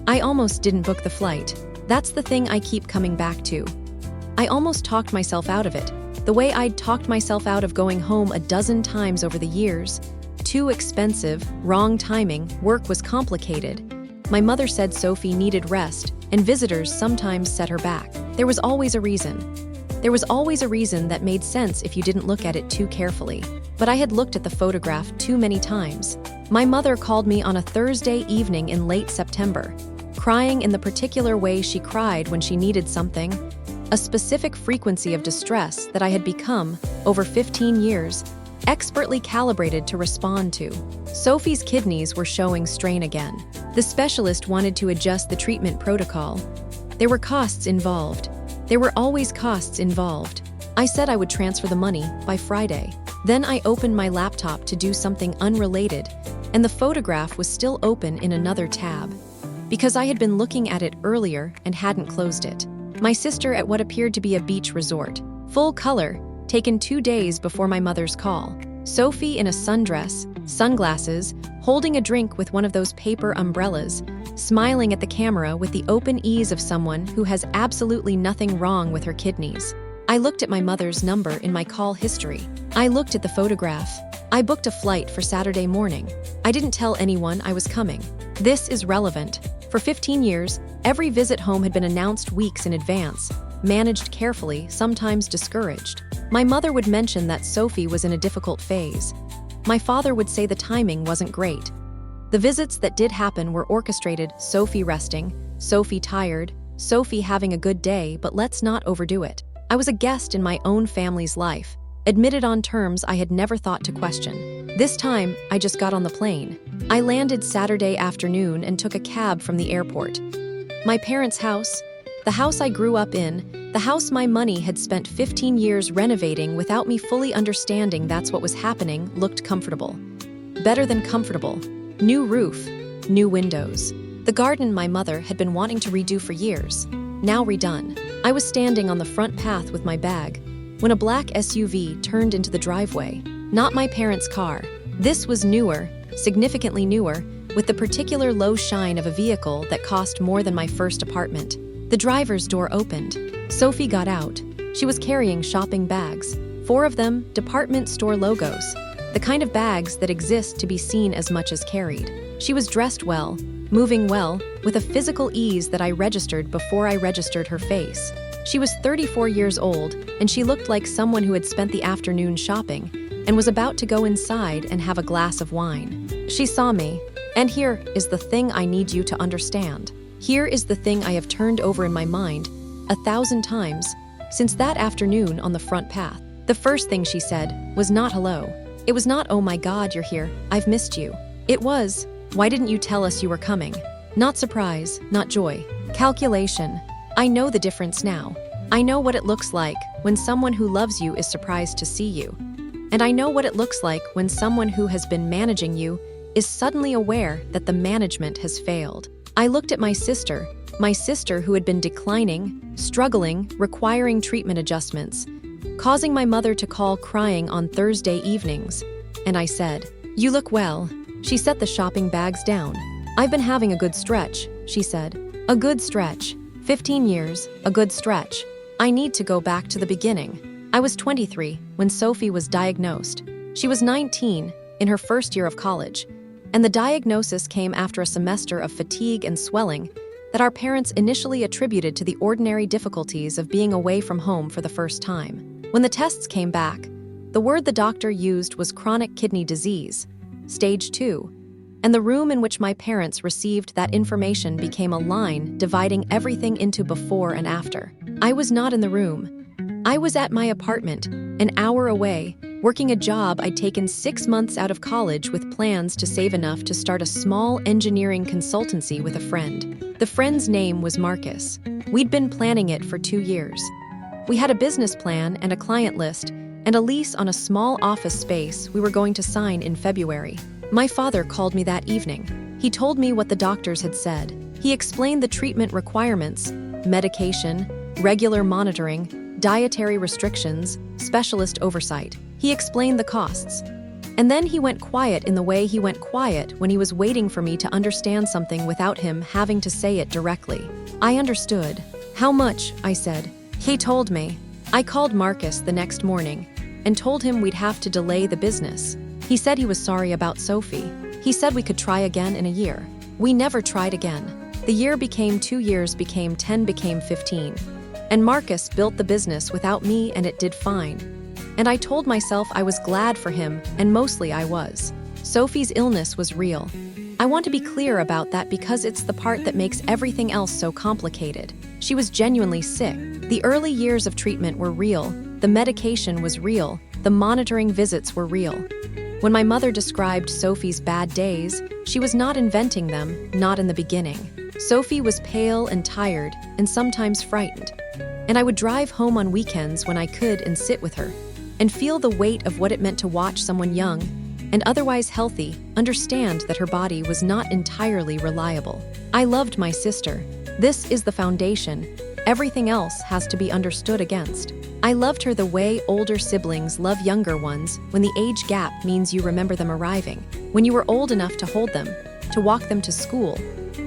I almost didn't book the flight. That's the thing I keep coming back to. I almost talked myself out of it, the way I'd talked myself out of going home a dozen times over the years. Too expensive, wrong timing, work was complicated. My mother said Sophie needed rest, and visitors sometimes set her back. There was always a reason. There was always a reason that made sense if you didn't look at it too carefully. But I had looked at the photograph too many times. My mother called me on a Thursday evening in late September, crying in the particular way she cried when she needed something, a specific frequency of distress that I had become, over 15 years, expertly calibrated to respond to. Sophie's kidneys were showing strain again. The specialist wanted to adjust the treatment protocol. There were costs involved. There were always costs involved. I said I would transfer the money by Friday. Then I opened my laptop to do something unrelated, and the photograph was still open in another tab, because I had been looking at it earlier and hadn't closed it. My sister at what appeared to be a beach resort, full color, taken 2 days before my mother's call. Sophie in a sundress, sunglasses, holding a drink with one of those paper umbrellas, smiling at the camera with the open ease of someone who has absolutely nothing wrong with her kidneys. I looked at my mother's number in my call history. I looked at the photograph. I booked a flight for Saturday morning. I didn't tell anyone I was coming. This is relevant. For 15 years, every visit home had been announced weeks in advance, managed carefully, sometimes discouraged. My mother would mention that Sophie was in a difficult phase. My father would say the timing wasn't great. The visits that did happen were orchestrated: Sophie resting, Sophie tired, Sophie having a good day, but let's not overdo it. I was a guest in my own family's life, admitted on terms I had never thought to question. This time, I just got on the plane. I landed Saturday afternoon and took a cab from the airport. My parents' house, the house I grew up in, the house my money had spent 15 years renovating without me fully understanding that's what was happening, looked comfortable. Better than comfortable. New roof, new windows. The garden my mother had been wanting to redo for years, now redone. I was standing on the front path with my bag when a black SUV turned into the driveway. Not my parents' car. This was newer, significantly newer, with the particular low shine of a vehicle that cost more than my first apartment. The driver's door opened. Sophie got out. She was carrying shopping bags, 4 of them department store logos, the kind of bags that exist to be seen as much as carried. She was dressed well, moving well, with a physical ease that I registered before I registered her face. She was 34 years old, and she looked like someone who had spent the afternoon shopping and was about to go inside and have a glass of wine. She saw me, and here is the thing I need you to understand. Here is the thing I have turned over in my mind 1,000 times since that afternoon on the front path. The first thing she said was not hello. It was not, oh my God, you're here, I've missed you. It was, why didn't you tell us you were coming? Not surprise, not joy. Calculation. I know the difference now. I know what it looks like when someone who loves you is surprised to see you. And I know what it looks like when someone who has been managing you is suddenly aware that the management has failed. I looked at my sister who had been declining, struggling, requiring treatment adjustments, causing my mother to call crying on Thursday evenings, and I said, "You look well." She set the shopping bags down. "I've been having a good stretch," she said. "A good stretch. 15 years, a good stretch. I need to go back to the beginning." I was 23 when Sophie was diagnosed. She was 19, in her first year of college, and the diagnosis came after a semester of fatigue and swelling that our parents initially attributed to the ordinary difficulties of being away from home for the first time. When the tests came back, the word the doctor used was chronic kidney disease, stage 2, and the room in which my parents received that information became a line dividing everything into before and after. I was not in the room. I was at my apartment, an hour away, working a job I'd taken 6 months out of college with plans to save enough to start a small engineering consultancy with a friend. The friend's name was Marcus. We'd been planning it for 2 years. We had a business plan and a client list and a lease on a small office space we were going to sign in February. My father called me that evening. He told me what the doctors had said. He explained the treatment requirements, medication, regular monitoring, dietary restrictions, specialist oversight. He explained the costs. And then he went quiet in the way he went quiet when he was waiting for me to understand something without him having to say it directly. I understood. How much? I said. He told me. I called Marcus the next morning and told him we'd have to delay the business. He said he was sorry about Sophie. He said we could try again in a year. We never tried again. The year became 2 years, became 10, became 15. And Marcus built the business without me and it did fine. And I told myself I was glad for him, and mostly I was. Sophie's illness was real. I want to be clear about that because it's the part that makes everything else so complicated. She was genuinely sick. The early years of treatment were real. The medication was real. The monitoring visits were real. When my mother described Sophie's bad days, she was not inventing them, not in the beginning. Sophie was pale and tired, and sometimes frightened. And I would drive home on weekends when I could and sit with her, and feel the weight of what it meant to watch someone young and otherwise healthy understand that her body was not entirely reliable. I loved my sister. This is the foundation. Everything else has to be understood against. I loved her the way older siblings love younger ones when the age gap means you remember them arriving, when you were old enough to hold them, to walk them to school,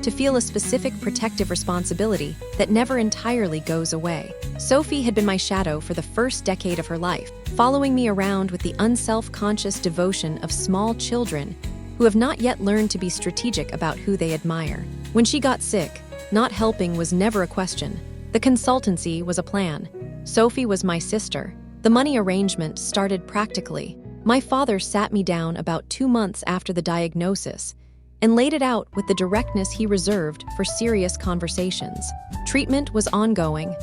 to feel a specific protective responsibility that never entirely goes away. Sophie had been my shadow for the first decade of her life, following me around with the unself-conscious devotion of small children who have not yet learned to be strategic about who they admire. When she got sick, not helping was never a question. The consultancy was a plan. Sophie was my sister. The money arrangement started practically. My father sat me down about 2 months after the diagnosis and laid it out with the directness he reserved for serious conversations. Treatment was ongoing.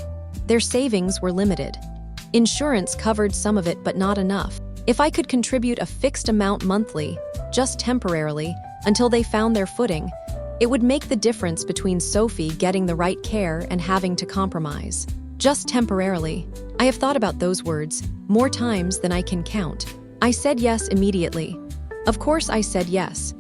Their savings were limited. Insurance covered some of it, but not enough. If I could contribute a fixed amount monthly, just temporarily, until they found their footing, it would make the difference between Sophie getting the right care and having to compromise. Just temporarily. I have thought about those words more times than I can count. I said yes immediately. Of course I said yes.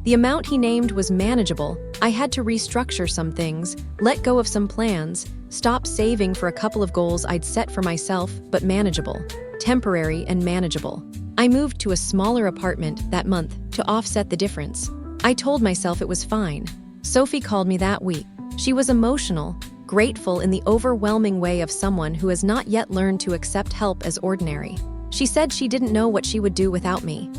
The amount he named was manageable. I had to restructure some things, let go of some plans, stop saving for a couple of goals I'd set for myself, but manageable, temporary and manageable. I moved to a smaller apartment that month to offset the difference. I told myself it was fine. Sophie called me that week. She was emotional, grateful in the overwhelming way of someone who has not yet learned to accept help as ordinary. She said she didn't know what she would do without me.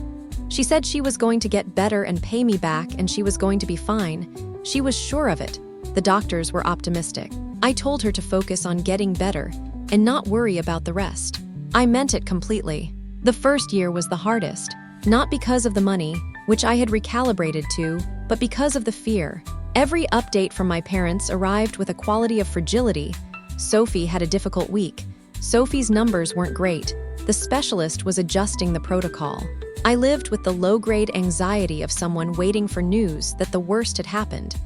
She said she was going to get better and pay me back and she was going to be fine. She was sure of it. The doctors were optimistic. I told her to focus on getting better and not worry about the rest. I meant it completely. The first year was the hardest, not because of the money, which I had recalibrated to, but because of the fear. Every update from my parents arrived with a quality of fragility. Sophie had a difficult week. Sophie's numbers weren't great. The specialist was adjusting the protocol. I lived with the low-grade anxiety of someone waiting for news that the worst had happened,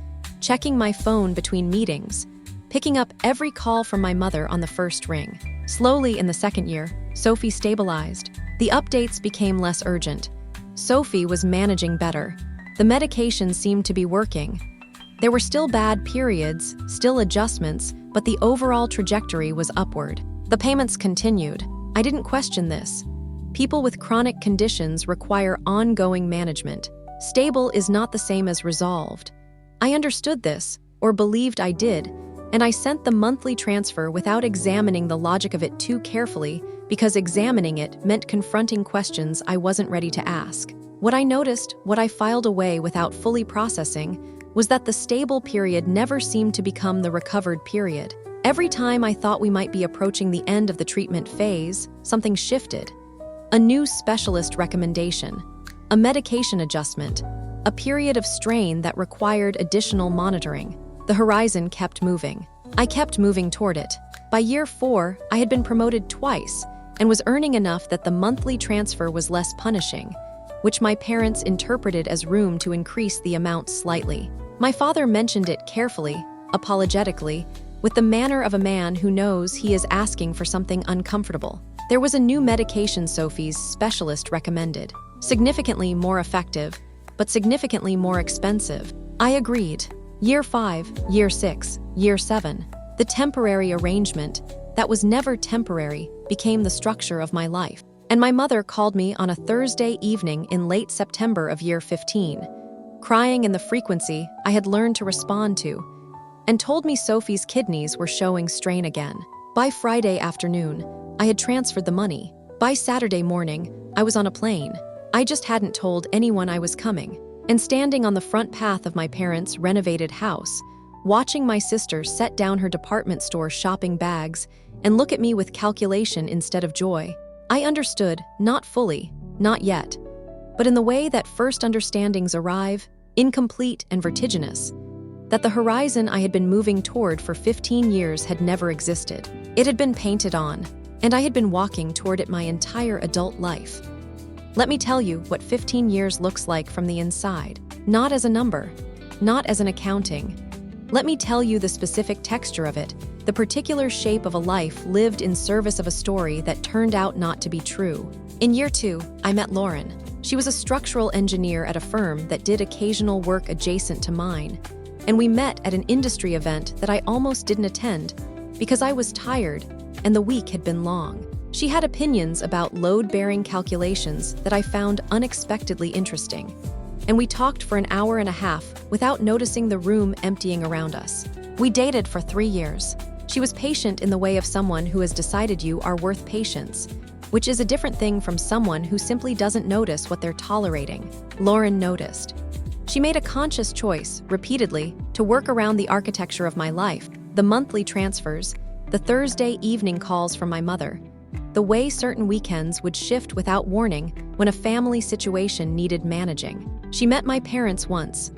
checking my phone between meetings, picking up every call from my mother on the first ring. Slowly, in the second year, Sophie stabilized. The updates became less urgent. Sophie was managing better. The medication seemed to be working. There were still bad periods, still adjustments, but the overall trajectory was upward. The payments continued. I didn't question this. People with chronic conditions require ongoing management. Stable is not the same as resolved. I understood this, or believed I did, and I sent the monthly transfer without examining the logic of it too carefully, because examining it meant confronting questions I wasn't ready to ask. What I noticed, what I filed away without fully processing, was that the stable period never seemed to become the recovered period. Every time I thought we might be approaching the end of the treatment phase, something shifted. A new specialist recommendation, a medication adjustment, a period of strain that required additional monitoring. The horizon kept moving. I kept moving toward it. By year 4, I had been promoted twice and was earning enough that the monthly transfer was less punishing, which my parents interpreted as room to increase the amount slightly. My father mentioned it carefully, apologetically, with the manner of a man who knows he is asking for something uncomfortable. There was a new medication Sophie's specialist recommended, significantly more effective, but significantly more expensive. I agreed. Year 5, year 6, year 7, the temporary arrangement that was never temporary became the structure of my life. And my mother called me on a Thursday evening in late September of year 15, crying in the frequency I had learned to respond to, and told me Sophie's kidneys were showing strain again. By Friday afternoon, I had transferred the money. By Saturday morning, I was on a plane. I just hadn't told anyone I was coming. And standing on the front path of my parents' renovated house, watching my sister set down her department store shopping bags and look at me with calculation instead of joy, I understood, not fully, not yet, but in the way that first understandings arrive, incomplete and vertiginous, that the horizon I had been moving toward for 15 years had never existed. It had been painted on, and I had been walking toward it my entire adult life. Let me tell you what 15 years looks like from the inside, not as a number, not as an accounting. Let me tell you the specific texture of it, the particular shape of a life lived in service of a story that turned out not to be true. In year 2, I met Lauren. She was a structural engineer at a firm that did occasional work adjacent to mine, and we met at an industry event that I almost didn't attend because I was tired and the week had been long. She had opinions about load-bearing calculations that I found unexpectedly interesting, and we talked for an hour and a half without noticing the room emptying around us. We dated for 3 years. She was patient in the way of someone who has decided you are worth patience, which is a different thing from someone who simply doesn't notice what they're tolerating. Lauren noticed. She made a conscious choice, repeatedly, to work around the architecture of my life, the monthly transfers, the Thursday evening calls from my mother, the way certain weekends would shift without warning when a family situation needed managing. She met my parents once.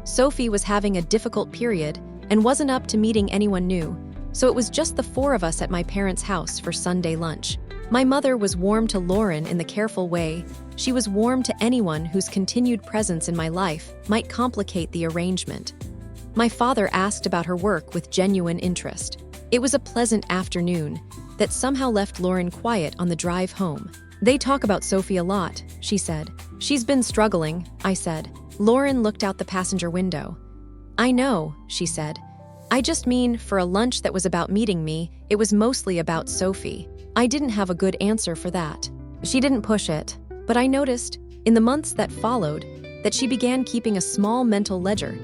Sophie was having a difficult period and wasn't up to meeting anyone new, so it was just the 4 of us at my parents' house for Sunday lunch. My mother was warm to Lauren in the careful way she was warm to anyone whose continued presence in my life might complicate the arrangement. My father asked about her work with genuine interest. It was a pleasant afternoon that somehow left Lauren quiet on the drive home. They talk about Sophie a lot, she said. She's been struggling, I said. Lauren looked out the passenger window. I know, she said. I just mean, for a lunch that was about meeting me, it was mostly about Sophie. I didn't have a good answer for that. She didn't push it, but I noticed, in the months that followed, that she began keeping a small mental ledger.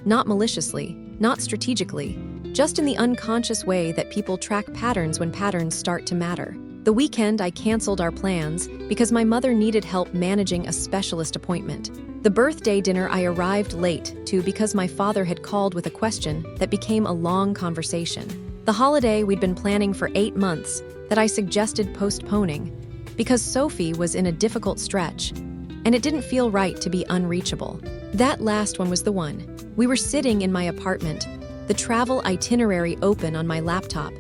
Not maliciously, not strategically, just in the unconscious way that people track patterns when patterns start to matter. The weekend I canceled our plans because my mother needed help managing a specialist appointment. The birthday dinner I arrived late to because my father had called with a question that became a long conversation. The holiday we'd been planning for 8 months that I suggested postponing because Sophie was in a difficult stretch, and it didn't feel right to be unreachable. That last one was the one. We were sitting in my apartment, the travel itinerary open on my laptop,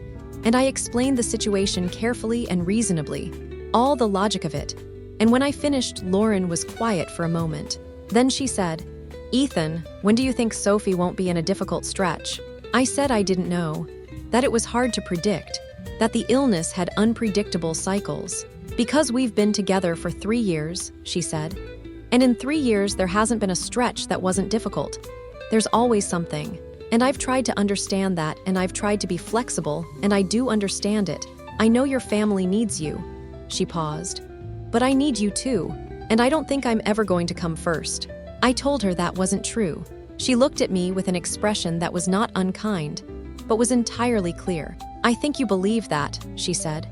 and I explained the situation carefully and reasonably, all the logic of it. And when I finished, Lauren was quiet for a moment. Then she said, "Ethan, when do you think Sophie won't be in a difficult stretch?" I said I didn't know, that it was hard to predict, that the illness had unpredictable cycles. Because we've been together for 3 years, she said, and in 3 years there hasn't been a stretch that wasn't difficult. There's always something. And I've tried to understand that, and I've tried to be flexible, and I do understand it. I know your family needs you. She paused. But I need you too, and I don't think I'm ever going to come first. I told her that wasn't true. She looked at me with an expression that was not unkind, but was entirely clear. I think you believe that, she said.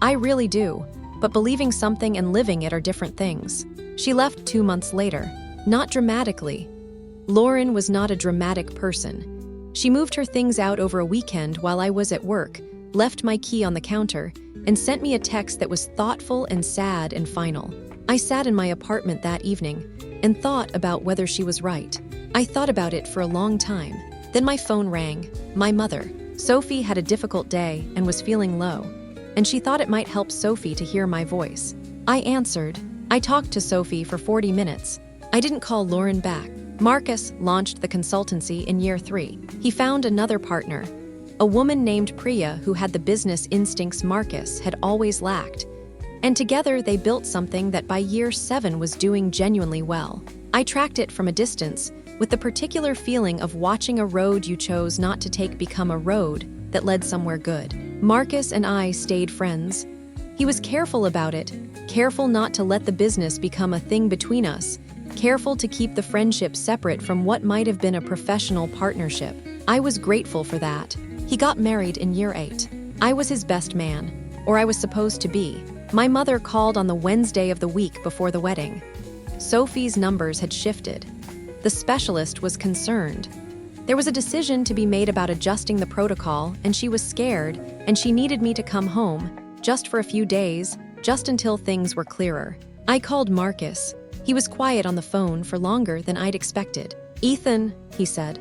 I really do, but believing something and living it are different things. She left 2 months later, not dramatically. Lauren was not a dramatic person. She moved her things out over a weekend while I was at work, left my key on the counter, and sent me a text that was thoughtful and sad and final. I sat in my apartment that evening and thought about whether she was right. I thought about it for a long time. Then my phone rang. My mother. Sophie had a difficult day and was feeling low, and she thought it might help Sophie to hear my voice. I answered. I talked to Sophie for 40 minutes. I didn't call Lauren back. Marcus launched the consultancy in year 3. He found another partner, a woman named Priya who had the business instincts Marcus had always lacked. And together they built something that by year 7 was doing genuinely well. I tracked it from a distance, with the particular feeling of watching a road you chose not to take become a road that led somewhere good. Marcus and I stayed friends, He was careful about it, careful not to let the business become a thing between us, careful to keep the friendship separate from what might have been a professional partnership. I was grateful for that. He got married in year 8. I was his best man, or I was supposed to be. My mother called on the Wednesday of the week before the wedding. Sophie's numbers had shifted. The specialist was concerned. There was a decision to be made about adjusting the protocol, and she was scared, and she needed me to come home, just for a few days, just until things were clearer. I called Marcus. He was quiet on the phone for longer than I'd expected. "Ethan," he said,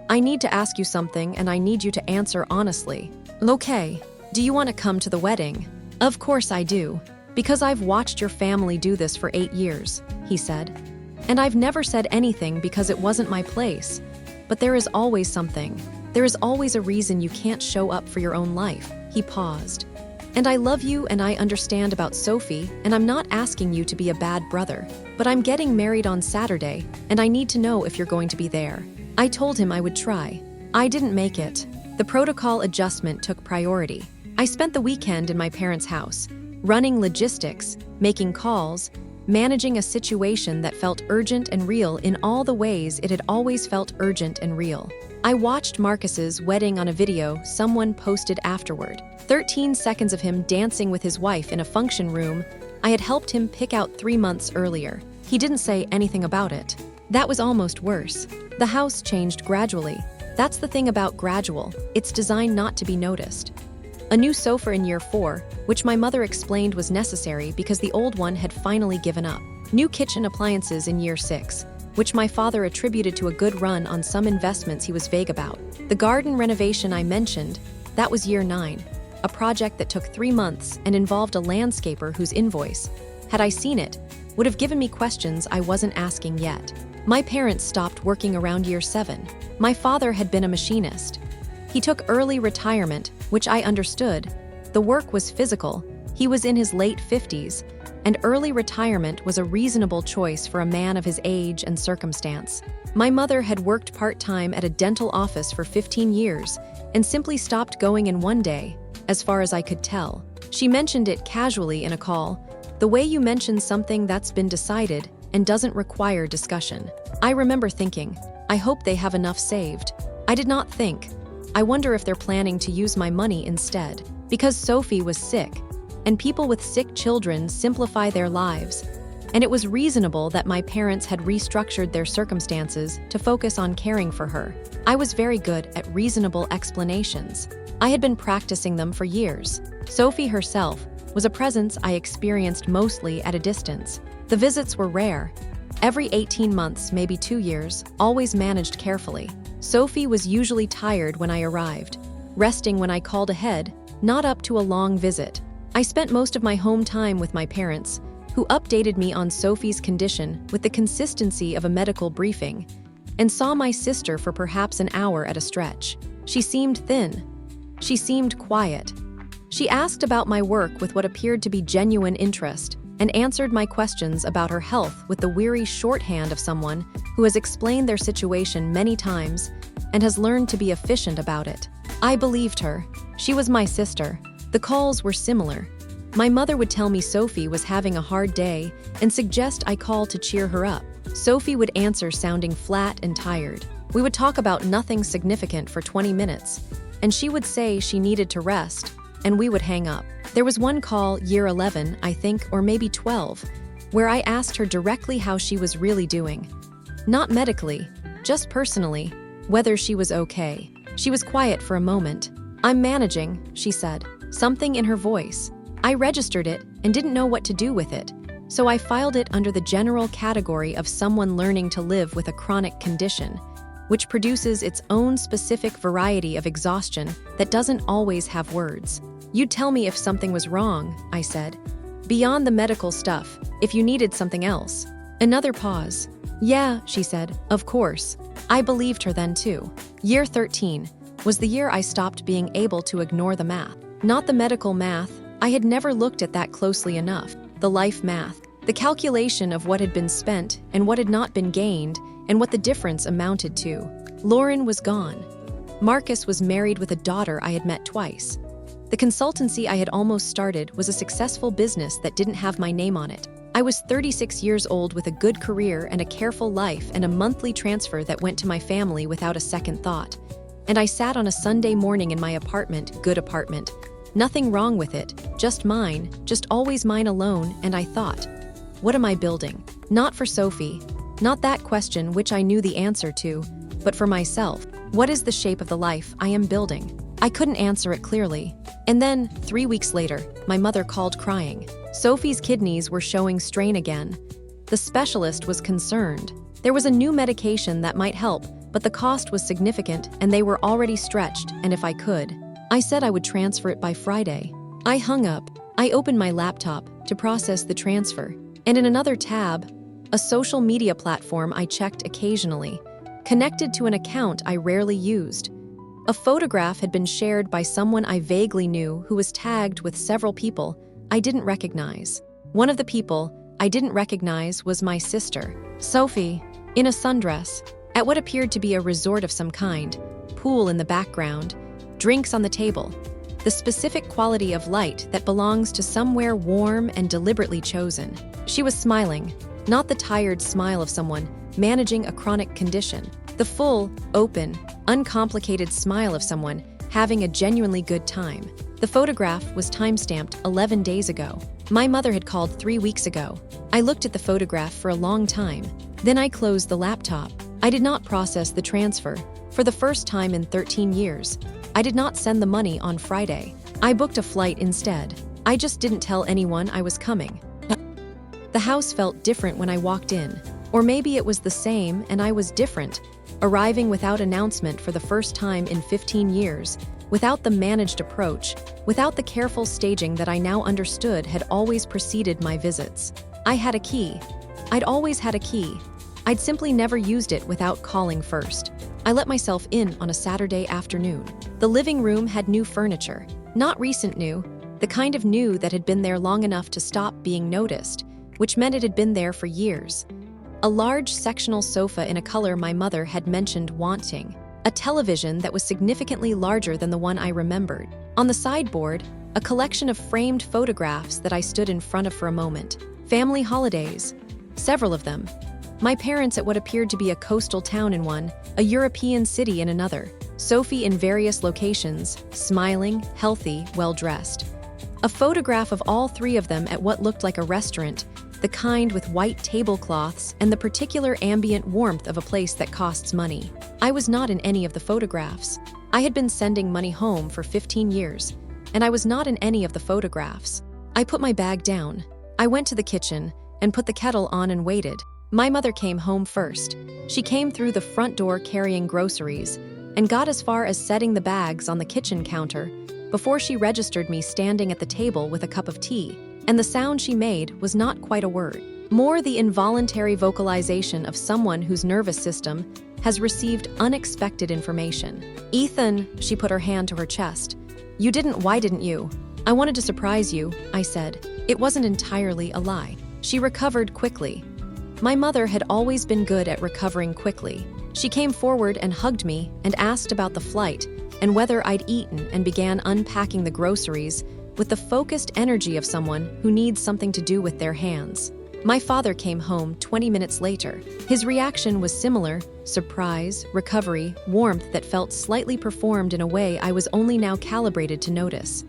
"I need to ask you something, and I need you to answer honestly." "Okay. Do you want to come to the wedding?" "Of course I do, because I've watched your family do this for 8 years, he said. "And I've never said anything because it wasn't my place. But there is always something. There is always a reason you can't show up for your own life." He paused. "And I love you and I understand about Sophie, and I'm not asking you to be a bad brother. But I'm getting married on Saturday, and I need to know if you're going to be there." I told him I would try. I didn't make it. The protocol adjustment took priority. I spent the weekend in my parents' house, running logistics, making calls, managing a situation that felt urgent and real in all the ways it had always felt urgent and real. I watched Marcus's wedding on a video someone posted afterward. 13 seconds of him dancing with his wife in a function room I had helped him pick out 3 months earlier. He didn't say anything about it. That was almost worse. The house changed gradually. That's the thing about gradual. It's designed not to be noticed. A new sofa in year 4, which my mother explained was necessary because the old one had finally given up. New kitchen appliances in year 6, which my father attributed to a good run on some investments he was vague about. The garden renovation I mentioned, that was year 9. A project that took 3 months and involved a landscaper whose invoice, had I seen it, would have given me questions I wasn't asking yet. My parents stopped working around year 7. My father had been a machinist. He took early retirement, which I understood. The work was physical. He was in his late 50s, and early retirement was a reasonable choice for a man of his age and circumstance. My mother had worked part-time at a dental office for 15 years and simply stopped going in one day, as far as I could tell. She mentioned it casually in a call, the way you mention something that's been decided and doesn't require discussion. I remember thinking, I hope they have enough saved. I did not think, I wonder if they're planning to use my money instead. Because Sophie was sick, and people with sick children simplify their lives, and it was reasonable that my parents had restructured their circumstances to focus on caring for her. I was very good at reasonable explanations. I had been practicing them for years. Sophie herself was a presence I experienced mostly at a distance. The visits were rare. Every 18 months, maybe 2 years, always managed carefully. Sophie was usually tired when I arrived, resting when I called ahead, not up to a long visit. I spent most of my home time with my parents, who updated me on Sophie's condition with the consistency of a medical briefing, and saw my sister for perhaps an hour at a stretch. She seemed thin. She seemed quiet. She asked about my work with what appeared to be genuine interest, and answered my questions about her health with the weary shorthand of someone who has explained their situation many times and has learned to be efficient about it. I believed her. She was my sister. The calls were similar. My mother would tell me Sophie was having a hard day and suggest I call to cheer her up. Sophie would answer sounding flat and tired. We would talk about nothing significant for 20 minutes, and she would say she needed to rest, and we would hang up. There was one call, year 11, I think, or maybe 12, where I asked her directly how she was really doing. Not medically, just personally, whether she was okay. She was quiet for a moment. "I'm managing," she said, something in her voice. I registered it and didn't know what to do with it, so I filed it under the general category of someone learning to live with a chronic condition, which produces its own specific variety of exhaustion that doesn't always have words. "You'd tell me if something was wrong," I said. "Beyond the medical stuff, if you needed something else." Another pause. "Yeah," she said, "of course." I believed her then too. Year 13 was the year I stopped being able to ignore the math. Not the medical math. I had never looked at that closely enough. The life math. The calculation of what had been spent and what had not been gained and what the difference amounted to. Lauren was gone. Marcus was married with a daughter I had met twice. The consultancy I had almost started was a successful business that didn't have my name on it. I was 36 years old with a good career and a careful life and a monthly transfer that went to my family without a second thought. And I sat on a Sunday morning in my apartment, good apartment. Nothing wrong with it, just mine, just always mine alone, and I thought, what am I building? Not for Sophie, not that question which I knew the answer to, but for myself. What is the shape of the life I am building? I couldn't answer it clearly. And then, 3 weeks later, my mother called crying. Sophie's kidneys were showing strain again. The specialist was concerned. There was a new medication that might help, but the cost was significant and they were already stretched, and if I could, I said I would transfer it by Friday. I hung up. I opened my laptop to process the transfer, and in another tab, a social media platform I checked occasionally, connected to an account I rarely used. A photograph had been shared by someone I vaguely knew who was tagged with several people I didn't recognize. One of the people I didn't recognize was my sister, Sophie, in a sundress, at what appeared to be a resort of some kind, pool in the background, drinks on the table, the specific quality of light that belongs to somewhere warm and deliberately chosen. She was smiling, not the tired smile of someone managing a chronic condition, the full, open, uncomplicated smile of someone having a genuinely good time. The photograph was time-stamped 11 days ago. My mother had called 3 weeks ago. I looked at the photograph for a long time. Then I closed the laptop. I did not process the transfer. For the first time in 13 years, I did not send the money on Friday. I booked a flight instead. I just didn't tell anyone I was coming. The house felt different when I walked in. Or maybe it was the same and I was different, arriving without announcement for the first time in 15 years, without the managed approach, without the careful staging that I now understood had always preceded my visits. I had a key. I'd always had a key. I'd simply never used it without calling first. I let myself in on a Saturday afternoon. The living room had new furniture, not recent new, the kind of new that had been there long enough to stop being noticed, which meant it had been there for years. A large sectional sofa in a color my mother had mentioned wanting. A television that was significantly larger than the one I remembered. On the sideboard, a collection of framed photographs that I stood in front of for a moment. Family holidays, several of them. My parents at what appeared to be a coastal town in one, a European city in another. Sophie in various locations, smiling, healthy, well-dressed. A photograph of all three of them at what looked like a restaurant, the kind with white tablecloths and the particular ambient warmth of a place that costs money. I was not in any of the photographs. I had been sending money home for 15 years, and I was not in any of the photographs. I put my bag down. I went to the kitchen and put the kettle on and waited. My mother came home first. She came through the front door carrying groceries and got as far as setting the bags on the kitchen counter before she registered me standing at the table with a cup of tea. And the sound she made was not quite a word, more the involuntary vocalization of someone whose nervous system has received unexpected information. Ethan, she put her hand to her chest. Why didn't you? I wanted to surprise you, I said. It wasn't entirely a lie. She recovered quickly. My mother had always been good at recovering quickly. She came forward and hugged me and asked about the flight and whether I'd eaten and began unpacking the groceries with the focused energy of someone who needs something to do with their hands. My father came home 20 minutes later. His reaction was similar: surprise, recovery, warmth that felt slightly performed in a way I was only now calibrated to notice.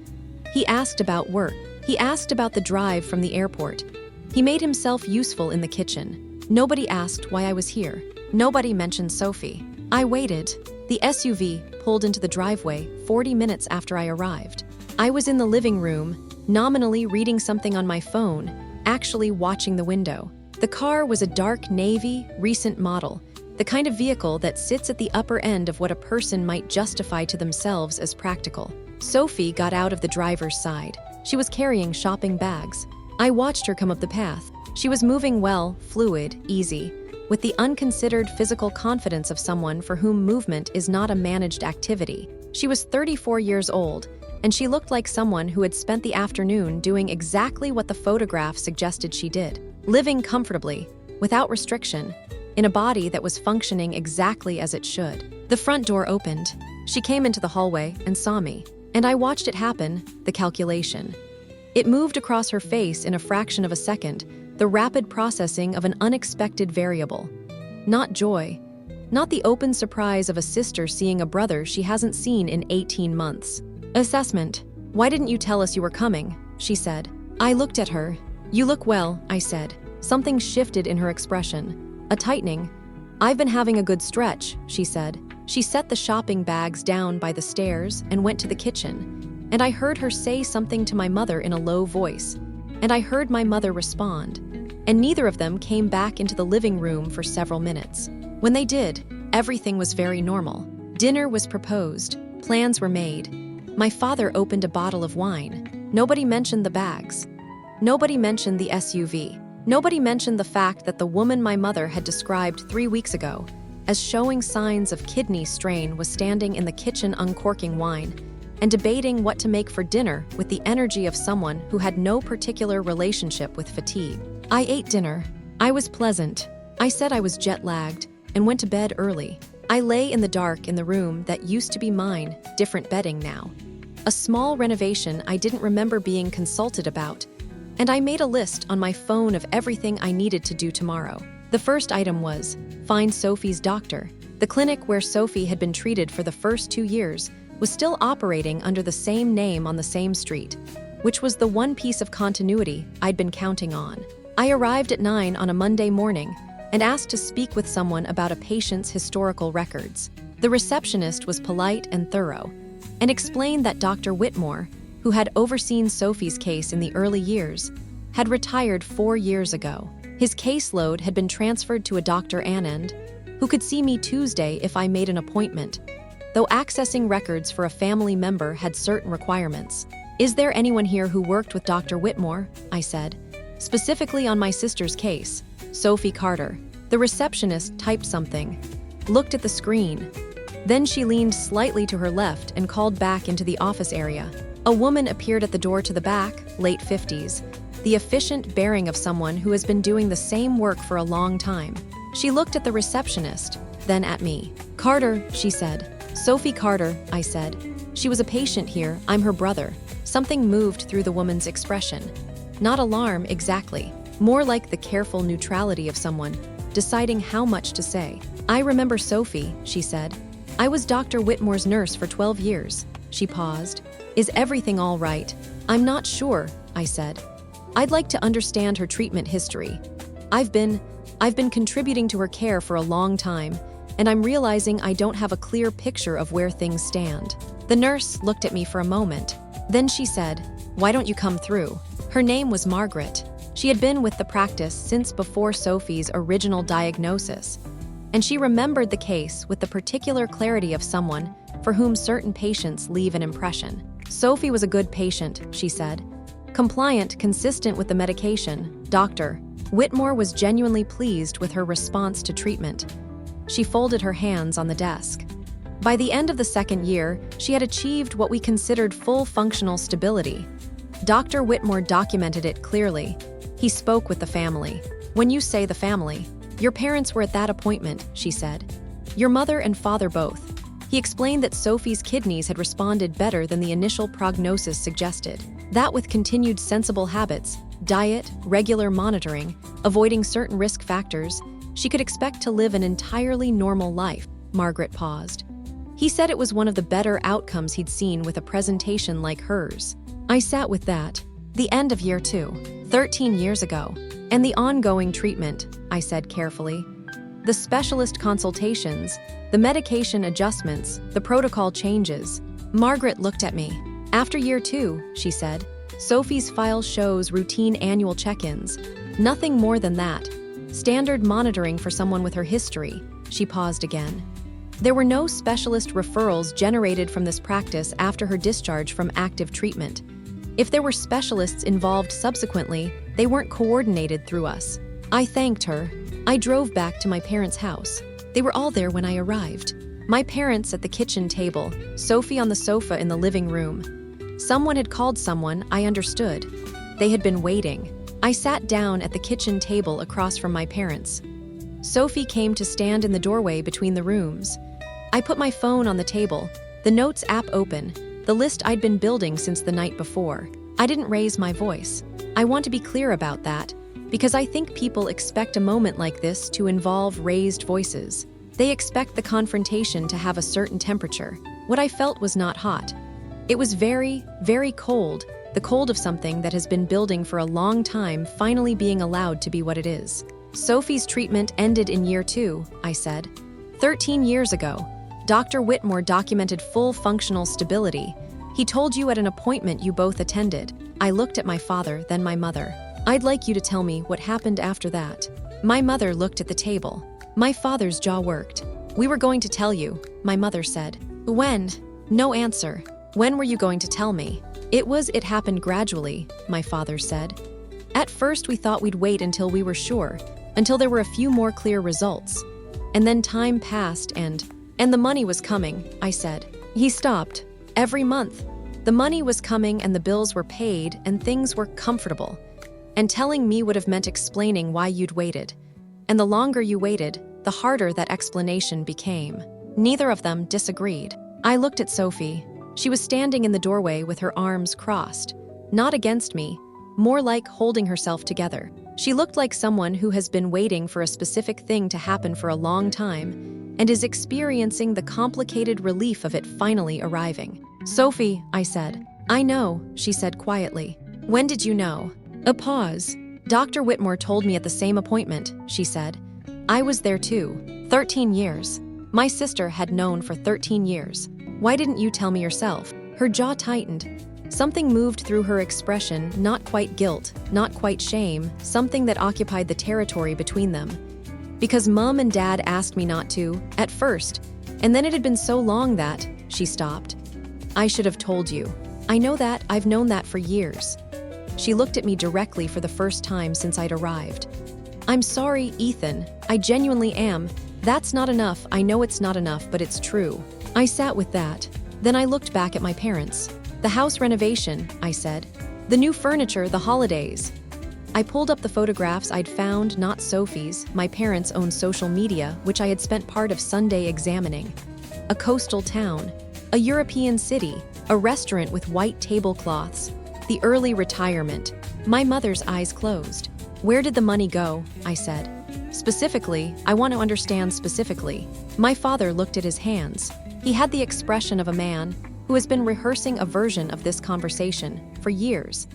He asked about work. He asked about the drive from the airport. He made himself useful in the kitchen. Nobody asked why I was here. Nobody mentioned Sophie. I waited. The SUV pulled into the driveway 40 minutes after I arrived. I was in the living room, nominally reading something on my phone, actually watching the window. The car was a dark navy, recent model, the kind of vehicle that sits at the upper end of what a person might justify to themselves as practical. Sophie got out of the driver's side. She was carrying shopping bags. I watched her come up the path. She was moving well, fluid, easy, with the unconsidered physical confidence of someone for whom movement is not a managed activity. She was 34 years old, and she looked like someone who had spent the afternoon doing exactly what the photograph suggested she did, living comfortably, without restriction, in a body that was functioning exactly as it should. The front door opened. She came into the hallway and saw me. And I watched it happen, the calculation. It moved across her face in a fraction of a second, the rapid processing of an unexpected variable. Not joy. Not the open surprise of a sister seeing a brother she hasn't seen in 18 months. Assessment. Why didn't you tell us you were coming? She said. I looked at her. You look well, I said. Something shifted in her expression. A tightening. I've been having a good stretch, she said. She set the shopping bags down by the stairs and went to the kitchen. And I heard her say something to my mother in a low voice. And I heard my mother respond. And neither of them came back into the living room for several minutes. When they did, everything was very normal. Dinner was proposed. Plans were made. My father opened a bottle of wine. Nobody mentioned the bags. Nobody mentioned the SUV. Nobody mentioned the fact that the woman my mother had described 3 weeks ago as showing signs of kidney strain was standing in the kitchen uncorking wine and debating what to make for dinner with the energy of someone who had no particular relationship with fatigue. I ate dinner. I was pleasant. I said I was jet-lagged and went to bed early. I lay in the dark in the room that used to be mine, different bedding now. A small renovation I didn't remember being consulted about, and I made a list on my phone of everything I needed to do tomorrow. The first item was, find Sophie's doctor. The clinic where Sophie had been treated for the first 2 years was still operating under the same name on the same street, which was the one piece of continuity I'd been counting on. I arrived at 9 on a Monday morning and asked to speak with someone about a patient's historical records. The receptionist was polite and thorough, and explained that Dr. Whitmore, who had overseen Sophie's case in the early years, had retired 4 years ago. His caseload had been transferred to a Dr. Anand, who could see me Tuesday if I made an appointment, though accessing records for a family member had certain requirements. Is there anyone here who worked with Dr. Whitmore? I said. Specifically on my sister's case, Sophie Carter. The receptionist typed something, looked at the screen. Then she leaned slightly to her left and called back into the office area. A woman appeared at the door to the back, late 50s, the efficient bearing of someone who has been doing the same work for a long time. She looked at the receptionist, then at me. Carter, she said. Sophie Carter, I said. She was a patient here, I'm her brother. Something moved through the woman's expression. Not alarm, exactly. More like the careful neutrality of someone deciding how much to say. I remember Sophie, she said. I was Dr. Whitmore's nurse for 12 years. She paused. Is everything all right? I'm not sure, I said. I'd like to understand her treatment history. I've been contributing to her care for a long time, and I'm realizing I don't have a clear picture of where things stand. The nurse looked at me for a moment. Then she said, why don't you come through? Her name was Margaret. She had been with the practice since before Sophie's original diagnosis, and she remembered the case with the particular clarity of someone for whom certain patients leave an impression. Sophie was a good patient, she said. Compliant, consistent with the medication. Dr. Whitmore was genuinely pleased with her response to treatment. She folded her hands on the desk. By the end of the second year, she had achieved what we considered full functional stability. Dr. Whitmore documented it clearly. He spoke with the family. When you say the family, your parents were at that appointment, she said. Your mother and father both. He explained that Sophie's kidneys had responded better than the initial prognosis suggested. That with continued sensible habits, diet, regular monitoring, avoiding certain risk factors, she could expect to live an entirely normal life. Margaret paused. He said it was one of the better outcomes he'd seen with a presentation like hers. I sat with that. The end of year 2, 13 years ago. And the ongoing treatment, I said carefully. The specialist consultations, the medication adjustments, the protocol changes. Margaret looked at me. After year 2, she said, Sophie's file shows routine annual check-ins. Nothing more than that. Standard monitoring for someone with her history. She paused again. There were no specialist referrals generated from this practice after her discharge from active treatment. If there were specialists involved subsequently, they weren't coordinated through us. I thanked her. I drove back to my parents' house. They were all there when I arrived. My parents at the kitchen table, Sophie on the sofa in the living room. Someone had called someone, I understood. They had been waiting. I sat down at the kitchen table across from my parents. Sophie came to stand in the doorway between the rooms. I put my phone on the table, the notes app open, the list I'd been building since the night before. I didn't raise my voice. I want to be clear about that, because I think people expect a moment like this to involve raised voices. They expect the confrontation to have a certain temperature. What I felt was not hot. It was very, very cold, the cold of something that has been building for a long time finally being allowed to be what it is. Sophie's treatment ended in year 2, I said. 13 years ago, Dr. Whitmore documented full functional stability. He told you at an appointment you both attended. I looked at my father, then my mother. I'd like you to tell me what happened after that. My mother looked at the table. My father's jaw worked. We were going to tell you, my mother said. When? No answer. When were you going to tell me? It happened gradually, my father said. At first we thought we'd wait until we were sure, until there were a few more clear results. And then time passed and the money was coming, I said. He stopped. Every month. The money was coming and the bills were paid and things were comfortable. And telling me would have meant explaining why you'd waited. And the longer you waited, the harder that explanation became. Neither of them disagreed. I looked at Sophie. She was standing in the doorway with her arms crossed. Not against me, more like holding herself together. She looked like someone who has been waiting for a specific thing to happen for a long time and is experiencing the complicated relief of it finally arriving. Sophie, I said. I know, she said quietly. When did you know? A pause. Dr. Whitmore told me at the same appointment, she said. I was there too. 13 years. My sister had known for 13 years. Why didn't you tell me yourself? Her jaw tightened. Something moved through her expression, not quite guilt, not quite shame, something that occupied the territory between them. Because Mom and Dad asked me not to, at first, and then it had been so long that, she stopped. I should have told you. I know that, I've known that for years. She looked at me directly for the first time since I'd arrived. I'm sorry, Ethan. I genuinely am. That's not enough. I know it's not enough, but it's true. I sat with that. Then I looked back at my parents. The house renovation, I said. The new furniture, the holidays. I pulled up the photographs I'd found, not Sophie's, my parents' own social media, which I had spent part of Sunday examining. A coastal town, a European city, a restaurant with white tablecloths, the early retirement. My mother's eyes closed. Where did the money go? I said. Specifically, I want to understand specifically. My father looked at his hands. He had the expression of a man who has been rehearsing a version of this conversation for years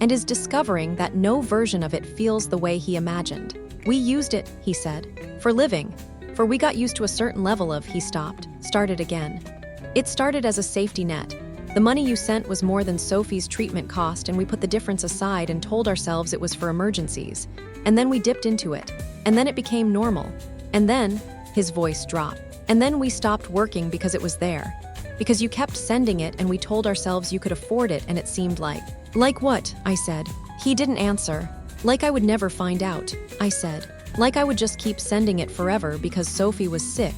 and is discovering that no version of it feels the way he imagined. We used it, he said, for living, for we got used to a certain level of, he stopped, started again. It started as a safety net. The money you sent was more than Sophie's treatment cost, and we put the difference aside and told ourselves it was for emergencies. And then we dipped into it. And then it became normal. And then, his voice dropped. And then we stopped working because it was there. Because you kept sending it and we told ourselves you could afford it and it seemed like. Like what? I said. He didn't answer. Like I would never find out, I said. Like I would just keep sending it forever because Sophie was sick,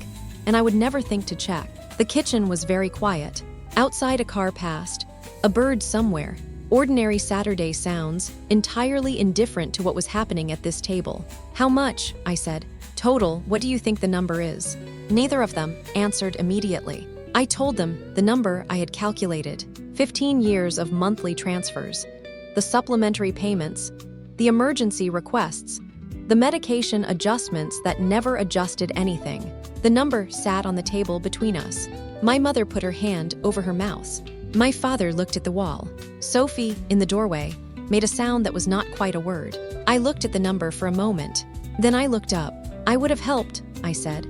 and I would never think to check. The kitchen was very quiet. Outside a car passed. A bird somewhere. Ordinary Saturday sounds, entirely indifferent to what was happening at this table. How much? I said. Total, what do you think the number is? Neither of them answered immediately. I told them the number I had calculated. 15 years of monthly transfers. The supplementary payments. The emergency requests. The medication adjustments that never adjusted anything. The number sat on the table between us. My mother put her hand over her mouth. My father looked at the wall. Sophie, in the doorway, made a sound that was not quite a word. I looked at the number for a moment. Then I looked up. I would have helped, I said.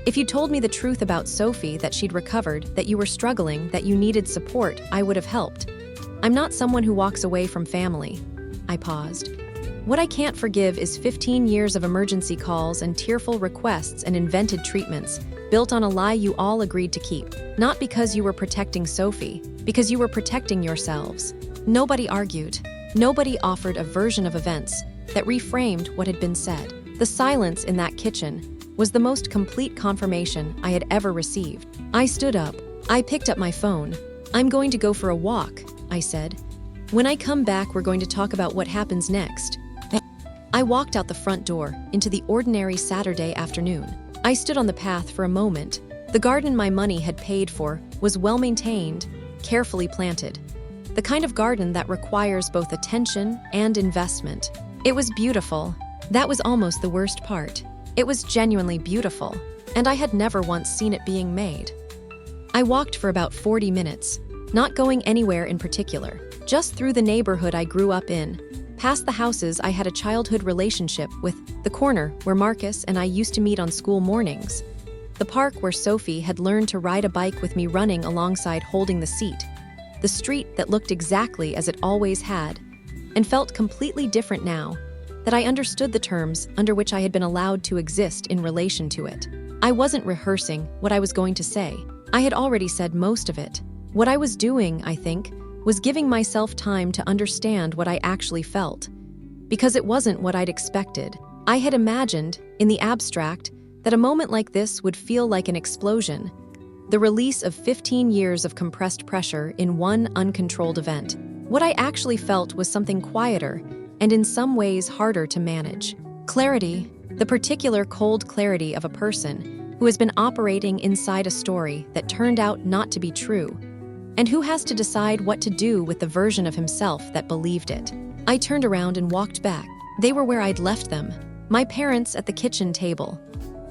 If you told me the truth about Sophie, that she'd recovered, that you were struggling, that you needed support, I would have helped. I'm not someone who walks away from family. I paused. What I can't forgive is 15 years of emergency calls and tearful requests and invented treatments, built on a lie you all agreed to keep. Not because you were protecting Sophie, because you were protecting yourselves. Nobody argued. Nobody offered a version of events that reframed what had been said. The silence in that kitchen was the most complete confirmation I had ever received. I stood up. I picked up my phone. I'm going to go for a walk, I said. When I come back, we're going to talk about what happens next. I walked out the front door into the ordinary Saturday afternoon. I stood on the path for a moment, The garden my money had paid for was well-maintained, carefully planted. The kind of garden that requires both attention and investment. It was beautiful. That was almost the worst part. It was genuinely beautiful, and I had never once seen it being made. I walked for about 40 minutes, not going anywhere in particular, just through the neighborhood I grew up in, past the houses I had a childhood relationship with, the corner where Marcus and I used to meet on school mornings, the park where Sophie had learned to ride a bike with me running alongside holding the seat, the street that looked exactly as it always had, and felt completely different now that I understood the terms under which I had been allowed to exist in relation to it. I wasn't rehearsing what I was going to say. I had already said most of it. What I was doing, I think, was giving myself time to understand what I actually felt. Because it wasn't what I'd expected. I had imagined, in the abstract, that a moment like this would feel like an explosion, the release of 15 years of compressed pressure in one uncontrolled event. What I actually felt was something quieter, and in some ways harder to manage. Clarity, the particular cold clarity of a person who has been operating inside a story that turned out not to be true, and who has to decide what to do with the version of himself that believed it. I turned around and walked back. They were where I'd left them, my parents at the kitchen table.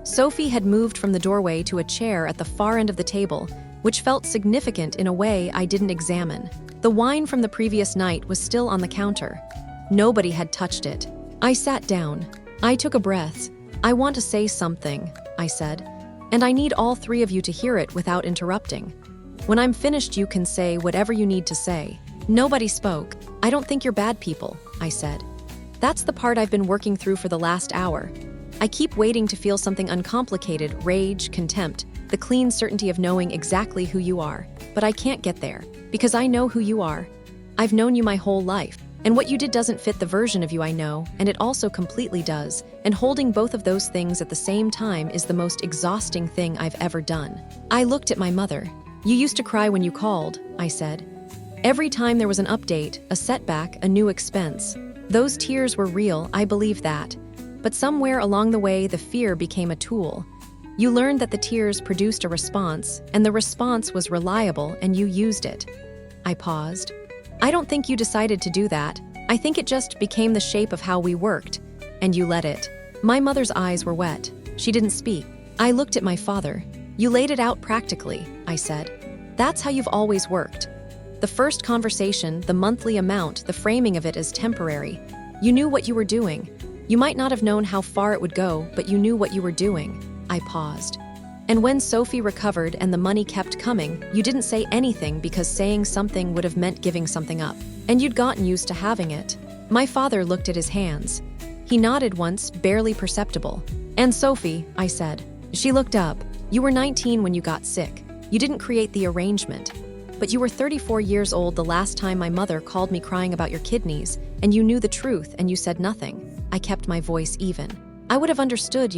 Sophie had moved from the doorway to a chair at the far end of the table, which felt significant in a way I didn't examine. The wine from the previous night was still on the counter. Nobody had touched it. I sat down. I took a breath. "I want to say something," I said, "and I need all three of you to hear it without interrupting. When I'm finished, you can say whatever you need to say." Nobody spoke. "I don't think you're bad people," I said. "That's the part I've been working through for the last hour. I keep waiting to feel something uncomplicated, rage, contempt, the clean certainty of knowing exactly who you are. But I can't get there, because I know who you are. I've known you my whole life, and what you did doesn't fit the version of you I know, and it also completely does, and holding both of those things at the same time is the most exhausting thing I've ever done." I looked at my mother. "You used to cry when you called," I said. "Every time there was an update, a setback, a new expense. Those tears were real, I believe that. But somewhere along the way, the fear became a tool. You learned that the tears produced a response, and the response was reliable, and you used it." I paused. "I don't think you decided to do that. I think it just became the shape of how we worked, and you let it." My mother's eyes were wet. She didn't speak. I looked at my father. "You laid it out practically," I said. "That's how you've always worked. The first conversation, the monthly amount, the framing of it as temporary. You knew what you were doing. You might not have known how far it would go, but you knew what you were doing." I paused. "And when Sophie recovered and the money kept coming, you didn't say anything because saying something would have meant giving something up. And you'd gotten used to having it." My father looked at his hands. He nodded once, barely perceptible. "And Sophie," I said. She looked up. "You were 19 when you got sick. You didn't create the arrangement. But you were 34 years old the last time my mother called me crying about your kidneys, and you knew the truth and you said nothing." I kept my voice even. "I would have understood,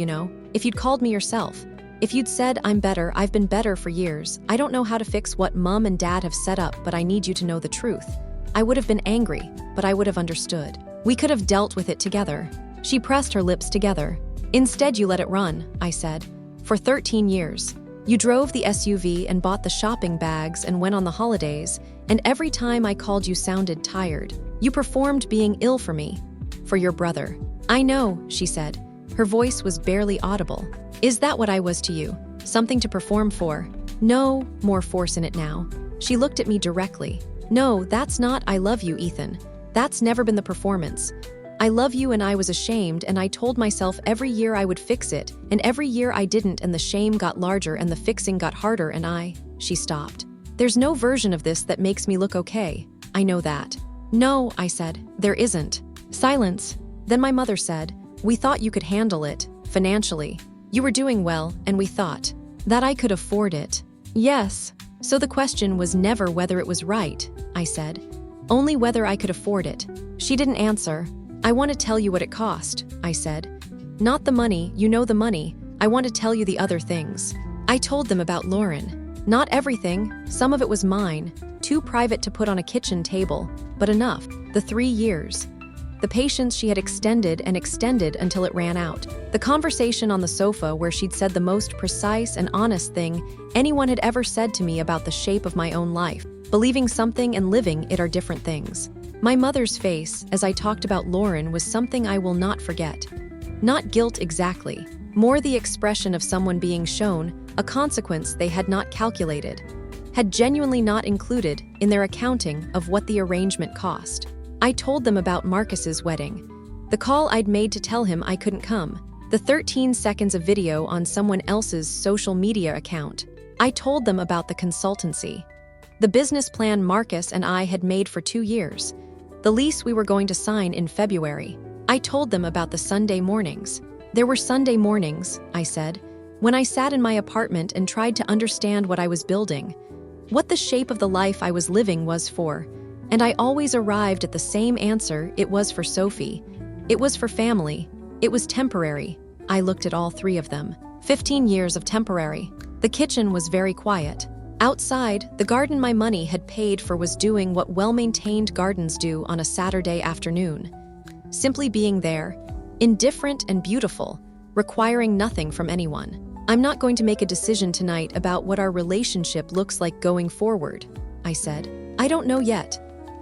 if you'd called me yourself. If you'd said, 'I'm better, I've been better for years. I don't know how to fix what Mom and Dad have set up, but I need you to know the truth.' I would have been angry, but I would have understood. We could have dealt with it together." She pressed her lips together. "Instead, you let it run," I said. "For 13 years. You drove the SUV and bought the shopping bags and went on the holidays, and every time I called you sounded tired. You performed being ill for me. For your brother." "I know," she said. Her voice was barely audible. "Is that what I was to you? Something to perform for?" "No," more force in it now. She looked at me directly. "No, that's not 'I love you, Ethan.' That's never been the performance. I love you and I was ashamed, and I told myself every year I would fix it, and every year I didn't, and the shame got larger and the fixing got harder, and She stopped. "There's no version of this that makes me look okay. I know that." "No," I said, "there isn't." Silence. Then my mother said, "We thought you could handle it, financially. You were doing well, and we thought that I could afford it." "Yes. So the question was never whether it was right," I said. "Only whether I could afford it." She didn't answer. "I want to tell you what it cost," I said. "Not the money, you know the money. I want to tell you the other things." I told them about Lauren. Not everything, some of it was mine, too private to put on a kitchen table, but enough, the 3 years. The patience she had extended and extended until it ran out. The conversation on the sofa where she'd said the most precise and honest thing anyone had ever said to me about the shape of my own life. Believing something and living it are different things. My mother's face, as I talked about Lauren, was something I will not forget. Not guilt exactly, more the expression of someone being shown a consequence they had not calculated, had genuinely not included in their accounting of what the arrangement cost. I told them about Marcus's wedding, the call I'd made to tell him I couldn't come, the 13 seconds of video on someone else's social media account. I told them about the consultancy, the business plan Marcus and I had made for 2 years, the lease we were going to sign in February. I told them about the Sunday mornings. There were Sunday mornings, I said, when I sat in my apartment and tried to understand what I was building, what the shape of the life I was living was for, and I always arrived at the same answer: it was for Sophie. It was for family. It was temporary. I looked at all 3 of them. 15 years of temporary. The kitchen was very quiet. Outside, the garden my money had paid for was doing what well-maintained gardens do on a Saturday afternoon. Simply being there, indifferent and beautiful, requiring nothing from anyone. I'm not going to make a decision tonight about what our relationship looks like going forward, I said. I don't know yet.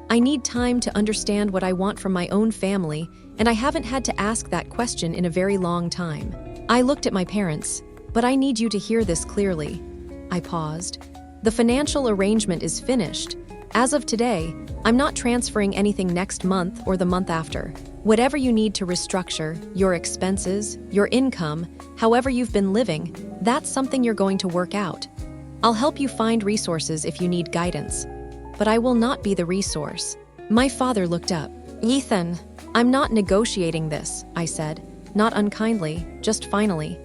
I need time to understand what I want from my own family, and I haven't had to ask that question in a very long time. I looked at my parents, but I need you to hear this clearly. I paused. The financial arrangement is finished. As of today, I'm not transferring anything next month or the month after. Whatever you need to restructure, your expenses, your income, however you've been living, that's something you're going to work out. I'll help you find resources if you need guidance, but I will not be the resource. My father looked up. Ethan, I'm not negotiating this, I said, not unkindly, just finally.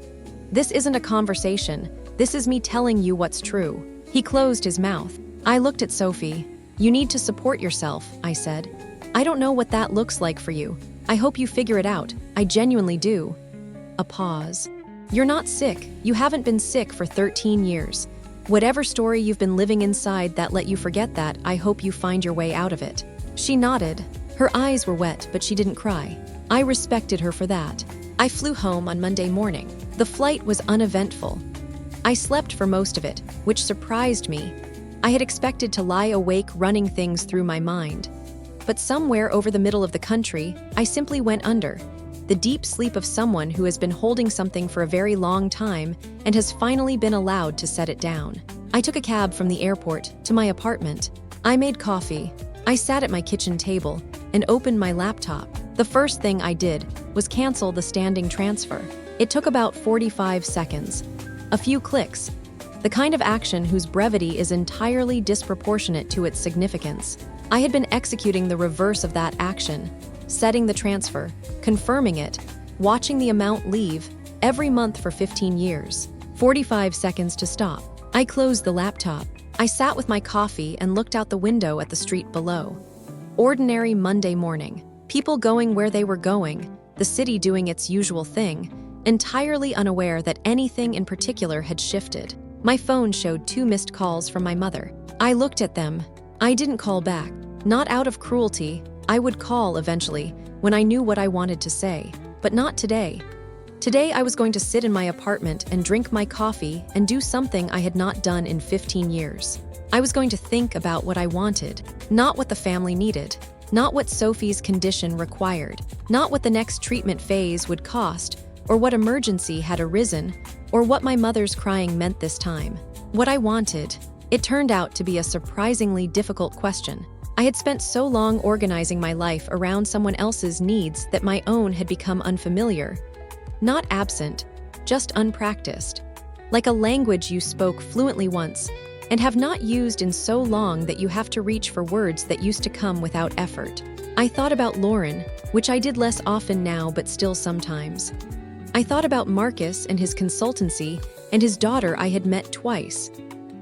This isn't a conversation. This is me telling you what's true. He closed his mouth. I looked at Sophie. You need to support yourself, I said. I don't know what that looks like for you. I hope you figure it out. I genuinely do. A pause. You're not sick. You haven't been sick for 13 years. Whatever story you've been living inside that let you forget that, I hope you find your way out of it. She nodded. Her eyes were wet, but she didn't cry. I respected her for that. I flew home on Monday morning. The flight was uneventful. I slept for most of it, which surprised me. I had expected to lie awake running things through my mind. But somewhere over the middle of the country, I simply went under. The deep sleep of someone who has been holding something for a very long time and has finally been allowed to set it down. I took a cab from the airport to my apartment. I made coffee. I sat at my kitchen table and opened my laptop. The first thing I did was cancel the standing transfer. It took about 45 seconds. A few clicks. The kind of action whose brevity is entirely disproportionate to its significance. I had been executing the reverse of that action, setting the transfer, confirming it, watching the amount leave every month for 15 years. 45 seconds to stop. I closed the laptop. I sat with my coffee and looked out the window at the street below. Ordinary Monday morning. People going where they were going, the city doing its usual thing, entirely unaware that anything in particular had shifted. My phone showed 2 missed calls from my mother. I looked at them. I didn't call back. Not out of cruelty. I would call eventually, when I knew what I wanted to say. But not today. Today I was going to sit in my apartment and drink my coffee and do something I had not done in 15 years. I was going to think about what I wanted, not what the family needed, not what Sophie's condition required, not what the next treatment phase would cost, or what emergency had arisen, or what my mother's crying meant this time. What I wanted. It turned out to be a surprisingly difficult question. I had spent so long organizing my life around someone else's needs that my own had become unfamiliar. Not absent, just unpracticed. Like a language you spoke fluently once, and have not used in so long that you have to reach for words that used to come without effort. I thought about Lauren, which I did less often now but still sometimes. I thought about Marcus and his consultancy and his daughter I had met twice.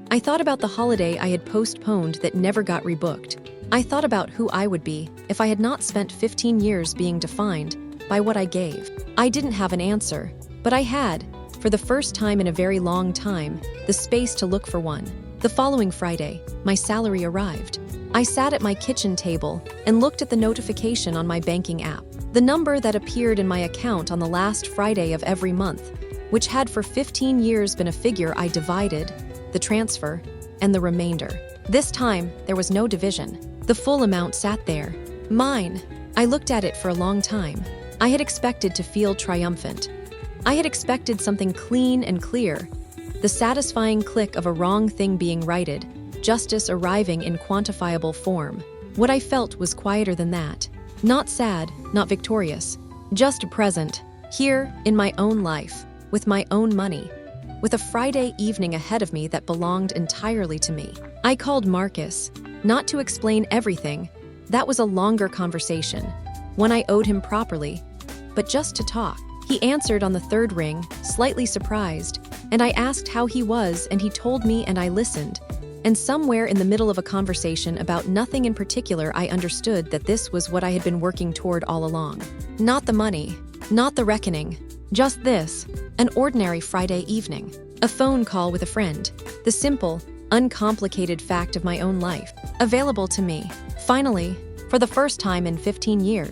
I thought about the holiday I had postponed that never got rebooked. I thought about who I would be if I had not spent 15 years being defined by what I gave. I didn't have an answer, but I had, for the first time in a very long time, the space to look for one. The following Friday, my salary arrived. I sat at my kitchen table and looked at the notification on my banking app. The number that appeared in my account on the last Friday of every month, which had for 15 years been a figure I divided, the transfer, and the remainder. This time, there was no division. The full amount sat there. Mine. I looked at it for a long time. I had expected to feel triumphant. I had expected something clean and clear. The satisfying click of a wrong thing being righted, justice arriving in quantifiable form. What I felt was quieter than that. Not sad, not victorious. Just present, here, in my own life, with my own money, with a Friday evening ahead of me that belonged entirely to me. I called Marcus, not to explain everything. That was a longer conversation, one I owed him properly, but just to talk. He answered on the third ring, slightly surprised, and I asked how he was, and he told me, and I listened. And somewhere in the middle of a conversation about nothing in particular, I understood that this was what I had been working toward all along. Not the money, not the reckoning, just this, an ordinary Friday evening. A phone call with a friend. The simple, uncomplicated fact of my own life, available to me, finally, for the first time in 15 years.